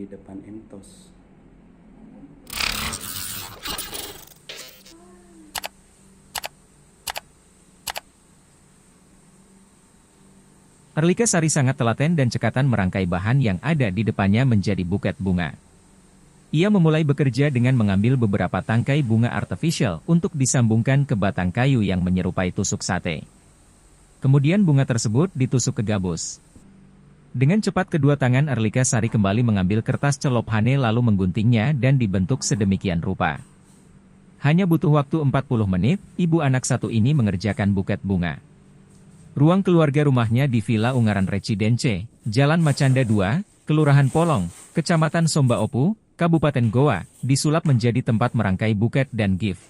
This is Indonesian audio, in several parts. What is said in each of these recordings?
di depan Entos. Arlika Sari sangat telaten dan cekatan merangkai bahan yang ada di depannya menjadi buket bunga. Ia memulai bekerja dengan mengambil beberapa tangkai bunga artificial untuk disambungkan ke batang kayu yang menyerupai tusuk sate. Kemudian bunga tersebut ditusuk ke gabus. Dengan cepat kedua tangan Arlika Sari kembali mengambil kertas celophane lalu mengguntingnya dan dibentuk sedemikian rupa. Hanya butuh waktu 40 menit, ibu anak satu ini mengerjakan buket bunga. Ruang keluarga rumahnya di Villa Ungaran Residence, Jalan Macanda 2, Kelurahan Polong, Kecamatan Somba Opu, Kabupaten Goa, disulap menjadi tempat merangkai buket dan gift.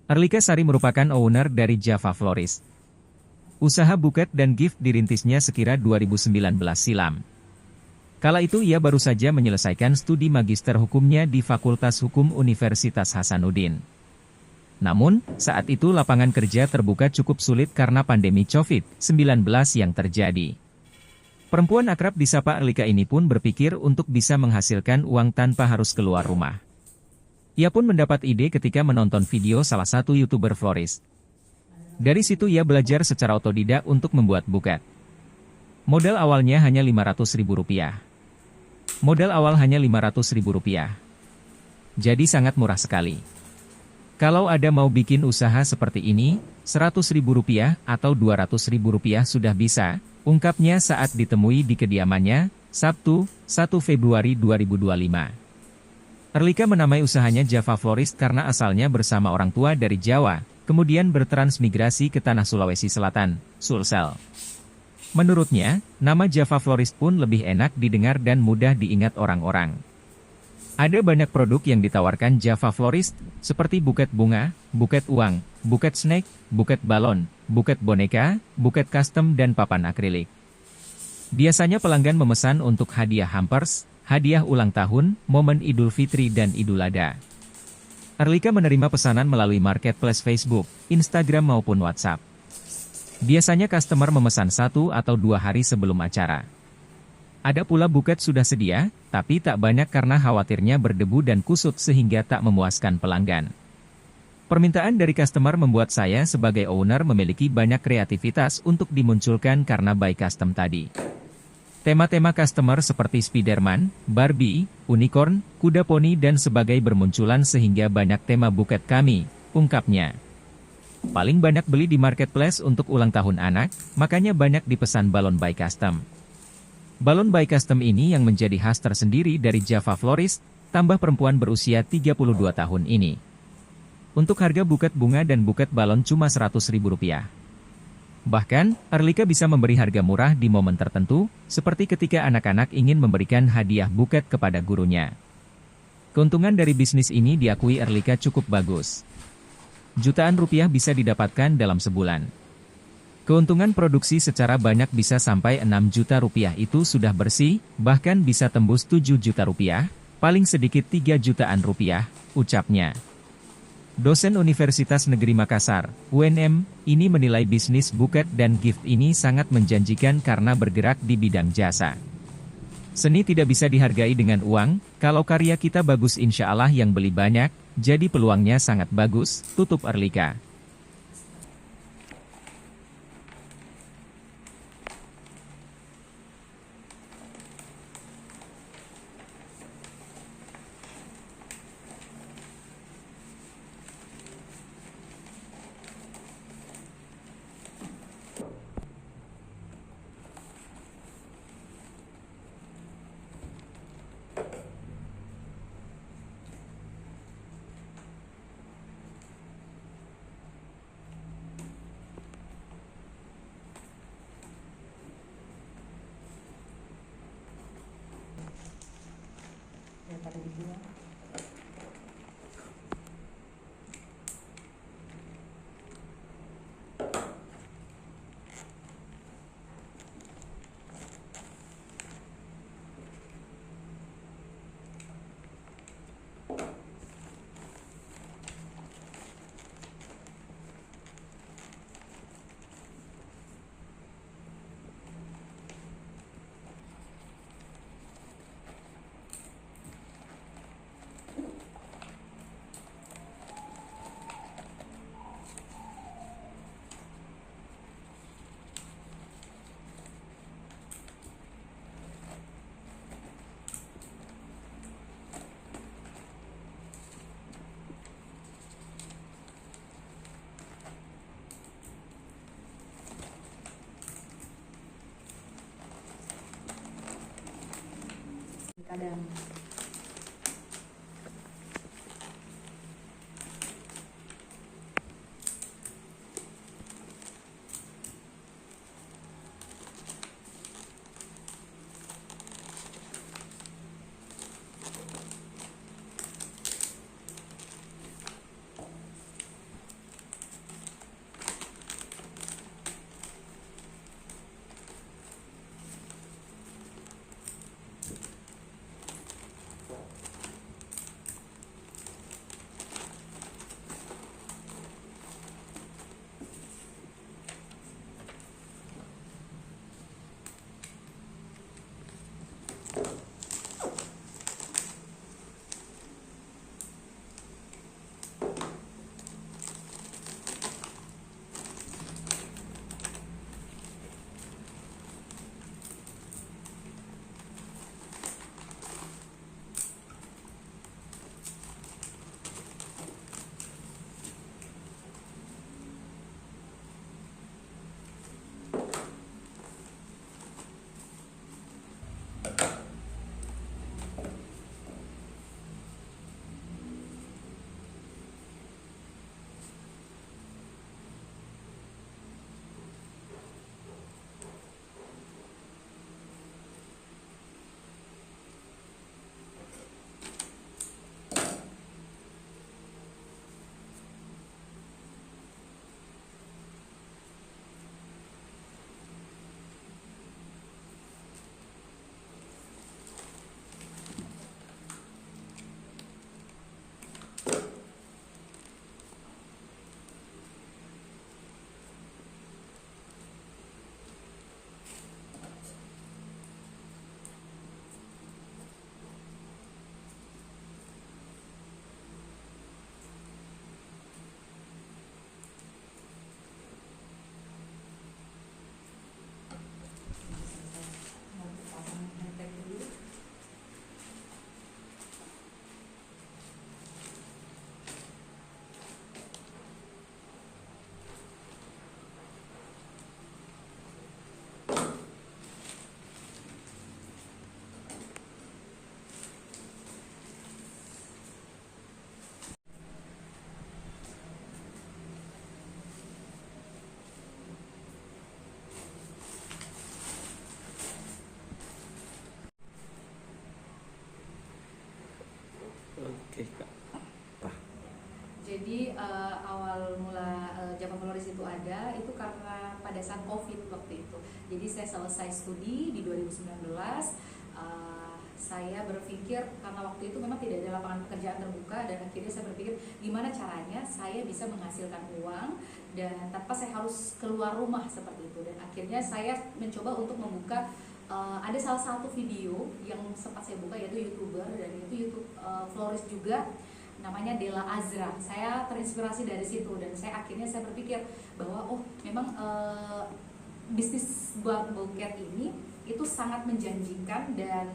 Arlika Sari merupakan owner dari Java Florist. Usaha buket dan gift dirintisnya sekira 2019 silam. Kala itu ia baru saja menyelesaikan studi magister hukumnya di Fakultas Hukum Universitas Hasanuddin. Namun, saat itu lapangan kerja terbuka cukup sulit karena pandemi COVID-19 yang terjadi. Perempuan akrab disapa Arlika ini pun berpikir untuk bisa menghasilkan uang tanpa harus keluar rumah. Ia pun mendapat ide ketika menonton video salah satu YouTuber florist. Dari situ ia belajar secara otodidak untuk membuat buket. Modal awalnya hanya Rp500.000. Modal awal hanya Rp500.000. Jadi sangat murah sekali. Kalau ada mau bikin usaha seperti ini, Rp100.000 atau Rp200.000 sudah bisa, ungkapnya saat ditemui di kediamannya, Sabtu, 1 Februari 2025. Arlika menamai usahanya Java Florist karena asalnya bersama orang tua dari Jawa, kemudian bertransmigrasi ke tanah Sulawesi Selatan, Sulsel. Menurutnya, nama Java Florist pun lebih enak didengar dan mudah diingat orang-orang. Ada banyak produk yang ditawarkan Java Florist, seperti buket bunga, buket uang, buket snack, buket balon, buket boneka, buket custom dan papan akrilik. Biasanya pelanggan memesan untuk hadiah hampers, hadiah ulang tahun, momen Idul Fitri dan Idul Adha. Arlika menerima pesanan melalui marketplace Facebook, Instagram maupun WhatsApp. Biasanya customer memesan 1 atau 2 hari sebelum acara. Ada pula buket sudah sedia, tapi tak banyak karena khawatirnya berdebu dan kusut sehingga tak memuaskan pelanggan. Permintaan dari customer membuat saya sebagai owner memiliki banyak kreativitas untuk dimunculkan karena by custom tadi. Tema-tema customer seperti Spiderman, Barbie, Unicorn, kuda poni dan sebagai bermunculan sehingga banyak tema buket kami, ungkapnya. Paling banyak beli di marketplace untuk ulang tahun anak, makanya banyak dipesan balon by custom. Balon by custom ini yang menjadi khas tersendiri dari Java Florist, tambah perempuan berusia 32 tahun ini. Untuk harga buket bunga dan buket balon cuma Rp100.000. Bahkan, Arlika bisa memberi harga murah di momen tertentu, seperti ketika anak-anak ingin memberikan hadiah buket kepada gurunya. Keuntungan dari bisnis ini diakui Arlika cukup bagus. Jutaan rupiah bisa didapatkan dalam sebulan. Keuntungan produksi secara banyak bisa sampai 6 juta rupiah itu sudah bersih, bahkan bisa tembus 7 juta rupiah, paling sedikit 3 jutaan rupiah, ucapnya. Dosen Universitas Negeri Makassar, UNM, ini menilai bisnis buket dan gift ini sangat menjanjikan karena bergerak di bidang jasa. Seni tidak bisa dihargai dengan uang, kalau karya kita bagus insya Allah yang beli banyak, jadi peluangnya sangat bagus, tutup Arlika. padam. Oke Kak. Jadi awal mula Java Floris itu ada itu karena pada saat COVID waktu itu. Jadi saya selesai studi di 2019. Saya berpikir karena waktu itu memang tidak ada lapangan pekerjaan terbuka, dan akhirnya saya berpikir gimana caranya saya bisa menghasilkan uang dan tanpa saya harus keluar rumah seperti itu. Dan akhirnya saya mencoba untuk membuka ada salah satu video yang sempat saya buka, yaitu YouTuber, dan itu YouTube Floris juga, namanya Della Azra. Saya terinspirasi dari situ, dan akhirnya saya berpikir bahwa memang bisnis buket ini itu sangat menjanjikan, dan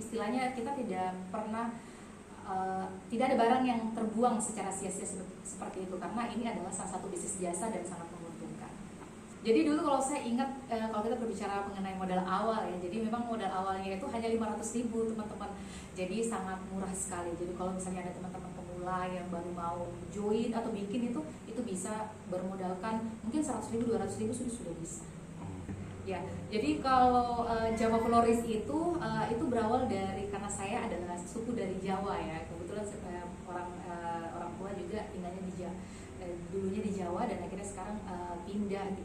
istilahnya kita tidak pernah tidak ada barang yang terbuang secara sia-sia seperti itu, karena ini adalah salah satu bisnis jasa dan sangat menguntungkan. Jadi dulu kalau saya ingat, kalau kita berbicara mengenai modal awal ya, jadi memang modal awalnya itu hanya 500.000 teman-teman. Jadi sangat murah sekali. Jadi kalau misalnya ada teman-teman pemula yang baru mau join atau bikin itu bisa bermodalkan mungkin 100.000, 200.000 sudah bisa. Ya, jadi kalau Java Floris itu berawal dari karena saya adalah suku dari Jawa ya. Kebetulan saya orang tua juga tinggalnya di Jawa. Dulunya di Jawa, dan akhirnya sekarang pindah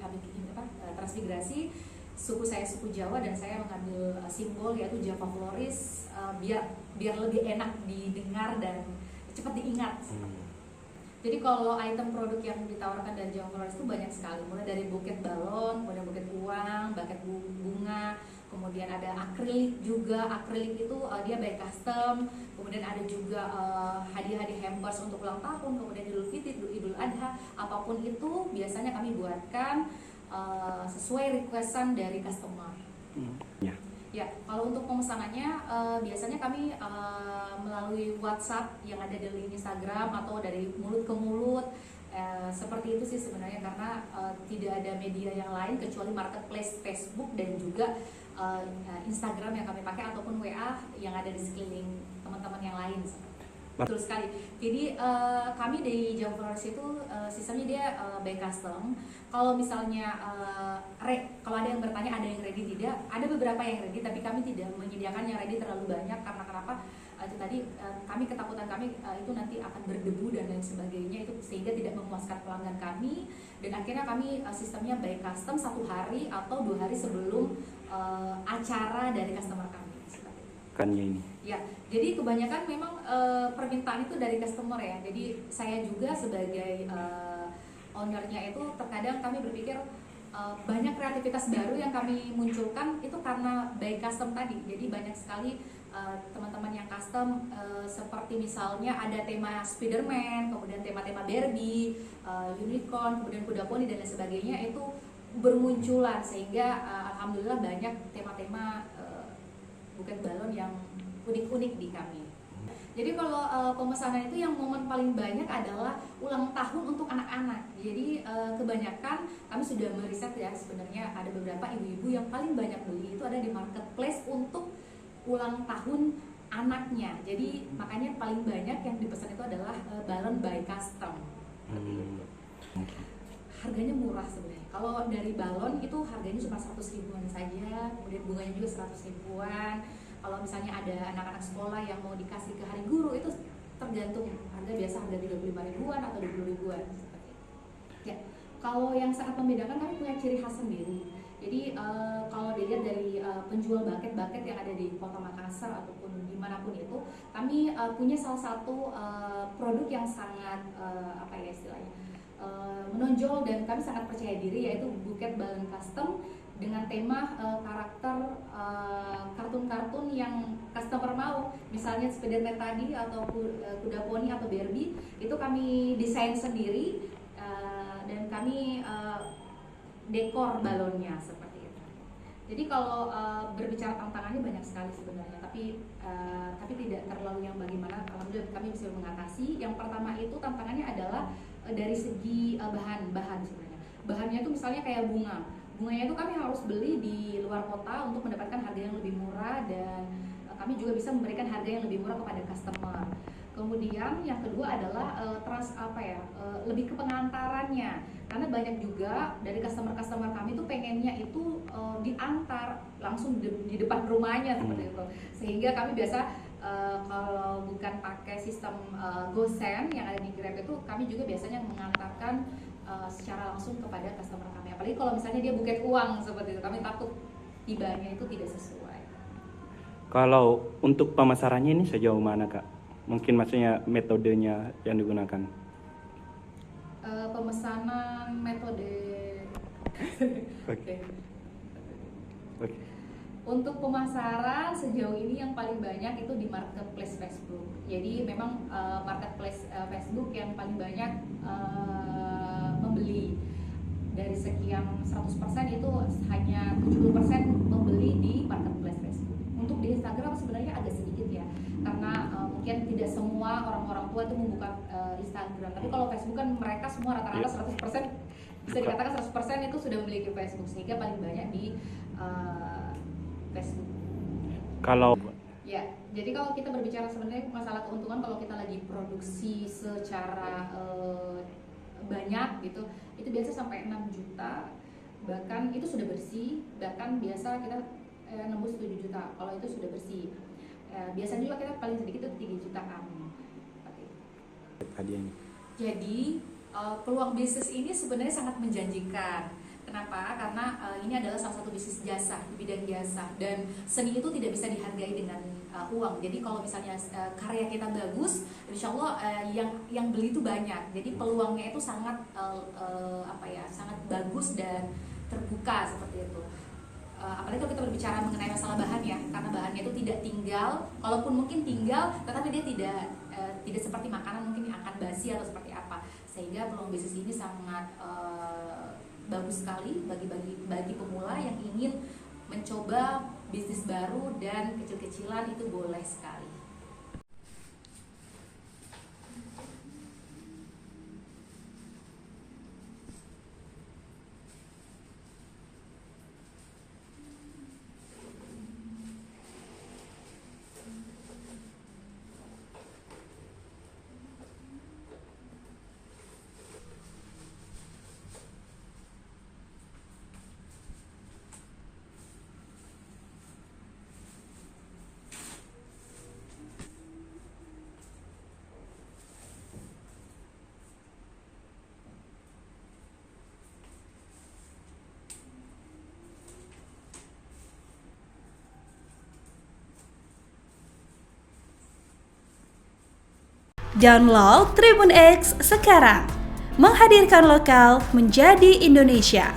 transmigrasi. Suku saya suku Jawa, dan saya mengambil simbol yaitu Java Floris biar lebih enak didengar dan cepat diingat. Jadi kalau item produk yang ditawarkan dari Java Floris itu banyak sekali, mulai dari buket balon, kemudian buket uang, buket bunga, kemudian ada akrilik juga. Akrilik itu dia by custom, kemudian ada juga hadiah-hadiah hampers untuk ulang tahun, kemudian Idul Fitri, Idul Adha, apapun itu biasanya kami buatkan sesuai requestan dari customer. Ya, kalau untuk pemesanannya biasanya kami melalui WhatsApp yang ada di link Instagram atau dari mulut ke mulut. Seperti itu sih sebenarnya, karena tidak ada media yang lain kecuali marketplace Facebook dan juga Instagram yang kami pakai, ataupun WA yang ada di sekeliling teman-teman yang lain. Betul sekali. Jadi kami di Java Flowers itu sistemnya dia by custom. Kalau misalnya kalau ada yang bertanya ada yang ready tidak, ada beberapa yang ready, tapi kami tidak menyediakan yang ready terlalu banyak karena kenapa? Itu tadi kami ketakutan kami itu nanti akan berdebu dan lain sebagainya, itu sehingga tidak memuaskan pelanggan kami, dan akhirnya kami sistemnya by custom 1 hari atau 2 hari sebelum acara dari customer kami. Kan ini. Ya, jadi kebanyakan memang permintaan itu dari customer ya. Jadi saya juga sebagai ownernya itu terkadang kami berpikir banyak kreativitas baru yang kami munculkan itu karena by custom tadi. Jadi banyak sekali teman-teman yang custom seperti misalnya ada tema Spiderman, kemudian tema-tema Barbie, unicorn, kemudian kuda poni dan lain sebagainya itu bermunculan, sehingga alhamdulillah banyak tema-tema buket balon yang unik-unik di kami. Jadi kalau pemesanan itu yang momen paling banyak adalah ulang tahun untuk anak-anak. Jadi kebanyakan kami sudah meriset ya, sebenarnya ada beberapa ibu-ibu yang paling banyak beli itu ada di marketplace untuk ulang tahun anaknya. Jadi makanya paling banyak yang dipesan itu adalah balon by custom. Harganya murah sebenarnya. Kalau dari balon itu harganya cuma 100 ribuan saja, kemudian bunganya juga 100 ribuan. Kalau misalnya ada anak-anak sekolah yang mau dikasih ke hari guru itu tergantung harga, biasa harga 35 ribuan atau 20 ribuan. Ya, kalau yang sangat membedakan kami punya ciri khas sendiri. Jadi kalau dilihat dari penjual bucket-bucket yang ada di Kota Makassar ataupun dimanapun itu, kami punya salah satu produk yang sangat apa ya istilahnya menonjol dan kami sangat percaya diri, yaitu buket balon custom dengan tema karakter kartun-kartun yang customer mau. Misalnya Spiderman tadi atau kuda poni atau Barbie itu kami desain sendiri dan kami dekor balonnya seperti itu. Jadi kalau berbicara tantangannya banyak sekali sebenarnya, tapi tidak terlalu yang bagaimana. Alhamdulillah kami bisa mengatasi. Yang pertama itu tantangannya adalah dari segi bahan sebenarnya. Bahannya itu misalnya kayak bunganya itu kami harus beli di luar kota untuk mendapatkan harga yang lebih murah, dan kami juga bisa memberikan harga yang lebih murah kepada customer. Kemudian yang kedua adalah lebih ke pengantarannya, karena banyak juga dari customer kami tuh pengennya itu diantar langsung di depan rumahnya seperti itu, sehingga kami biasa kalau bukan pakai sistem GoSend yang ada di Grab itu, kami juga biasanya mengantarkan secara langsung kepada customer kami. Apalagi kalau misalnya dia buket uang seperti itu, kami takut tibanya itu tidak sesuai. Kalau untuk pemasarannya ini sejauh mana Kak? Mungkin maksudnya metodenya yang digunakan? Pemesanan metode. Oke. Untuk pemasaran sejauh ini yang paling banyak itu di marketplace Facebook. Jadi memang marketplace Facebook yang paling banyak membeli. Dari sekian 100% itu hanya 70% membeli di marketplace Facebook. Untuk di Instagram sebenarnya agak sedikit ya, karena mungkin tidak semua orang-orang tua itu membuka Instagram. Tapi kalau Facebook kan mereka semua rata-rata 100%, bisa dikatakan 100% itu sudah memiliki Facebook, sehingga paling banyak di Facebook. Kalau ya, jadi kalau kita berbicara sebenarnya masalah keuntungan, kalau kita lagi produksi secara banyak gitu, itu biasa sampai 6 juta, bahkan itu sudah bersih, bahkan biasa kita nembus 7 juta kalau itu sudah bersih. Biasanya juga kita paling sedikit itu 3 jutaan. Jadi peluang bisnis ini sebenarnya sangat menjanjikan. Kenapa? Karena ini adalah salah satu bisnis jasa, di bidang jasa, dan seni itu tidak bisa dihargai dengan uang. Jadi kalau misalnya karya kita bagus, insya Allah yang beli itu banyak. Jadi peluangnya itu sangat sangat bagus dan terbuka seperti itu. Apalagi kalau kita berbicara mengenai masalah bahan ya, karena bahannya itu tidak tinggal, kalaupun mungkin tinggal, tetapi dia tidak seperti makanan mungkin yang akan basi atau seperti apa, sehingga peluang bisnis ini sangat bagus sekali bagi pemula yang ingin mencoba bisnis baru, dan kecil-kecilan itu boleh sekali. Download Tribun X sekarang. Menghadirkan lokal menjadi Indonesia.